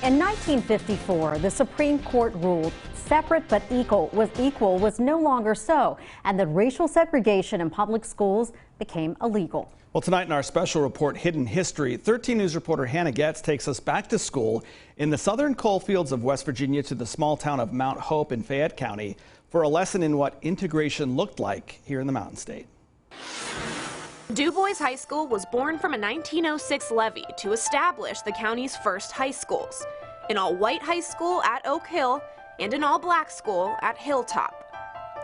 In 1954, the Supreme Court ruled separate but equal was no longer so, and that racial segregation in public schools became illegal. Well, tonight in our special report, Hidden History, 13 News reporter Hannah Getz takes us back to school in the southern coal fields of West Virginia to the small town of Mount Hope in Fayette County for a lesson in what integration looked like here in the Mountain State. DuBois High School was born from a 1906 levy to establish the county's first high schools, an all-white high school at Oak Hill and an all-black school at Hilltop.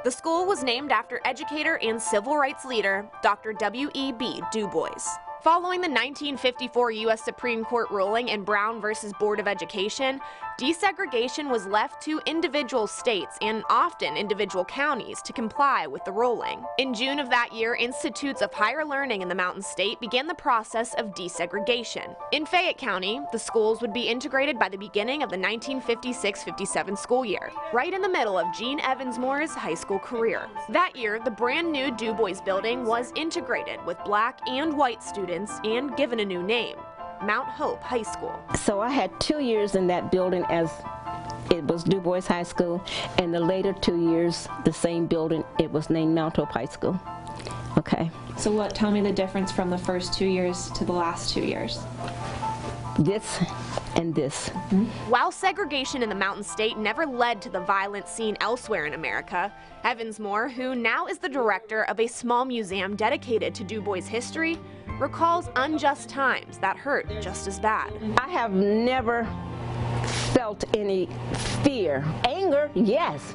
The school was named after educator and civil rights leader Dr. W.E.B. DuBois. Following the 1954 U.S. Supreme Court ruling in Brown versus Board of Education, desegregation was left to individual states and often individual counties to comply with the ruling. In June of that year, institutes of higher learning in the Mountain State began the process of desegregation. In Fayette County, the schools would be integrated by the beginning of the 1956-57 school year, right in the middle of Gene Evans-Moore's high school career. That year, the brand new DuBois building was integrated with black and white students and given a new name, Mount Hope High School. So I had 2 years in that building as it was DuBois High School, and the later 2 years, the same building, it was named Mount Hope High School. Okay. So tell me the difference from the first 2 years to the last 2 years. This and this. While segregation in the Mountain State never led to the violent seen elsewhere in America, Evans-Moore, who now is the director of a small museum dedicated to DuBois history, recalls unjust times that hurt just as bad. I have never felt any fear. Anger, yes.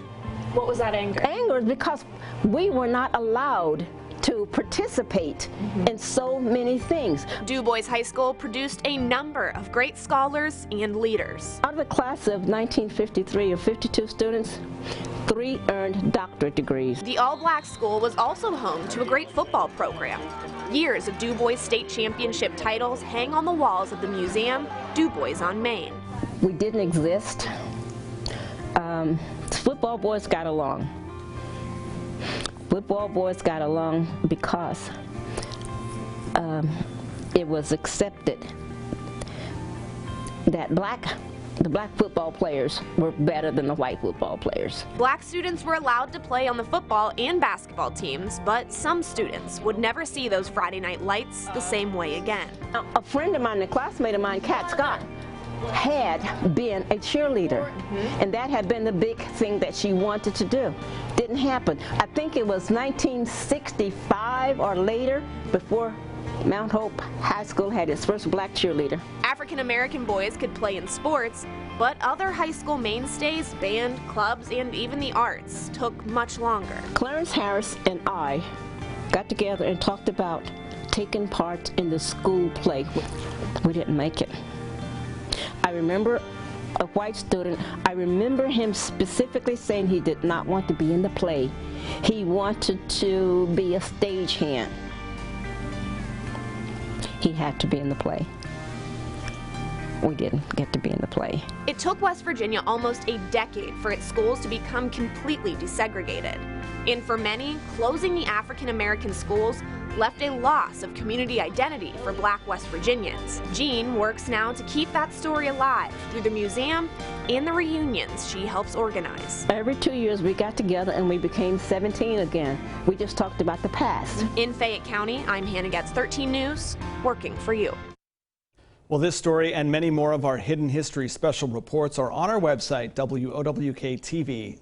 What was that anger? Anger is because we were not allowed to participate in so many things. DuBois High School produced a number of great scholars and leaders. Out of the class of 1953 of 52 students, 3 earned doctorate degrees. The all-black school was also home to a great football program. Years of DuBois state championship titles hang on the walls of the museum, DuBois on Main. We didn't exist. Football boys got along. Football boys got along because it was accepted that the black football players were better than the white football players. Black students were allowed to play on the football and basketball teams, but some students would never see those Friday night lights the same way again. A friend of mine, a classmate of mine, Kat Scott, had been a cheerleader, and that had been the big thing that she wanted to do. Didn't happen. I think it was 1965 or later before Mount Hope High School had its first black cheerleader. African American boys could play in sports, but other high school mainstays, band, clubs, and even the arts took much longer. Clarence Harris and I got together and talked about taking part in the school play. We didn't make it. I remember a white student, I remember him specifically saying he did not want to be in the play. He wanted to be a stagehand. He had to be in the play. We didn't get to be in the play. It took West Virginia almost a decade for its schools to become completely desegregated. And for many, closing the African American schools left a loss of community identity for black West Virginians. Jean works now to keep that story alive through the museum and the reunions she helps organize. Every 2 years we got together and we became 17 again. We just talked about the past. In Fayette County, I'm Hannah Getz, 13 News, working for you. Well, this story and many more of our Hidden History special reports are on our website, WOWKTV.com.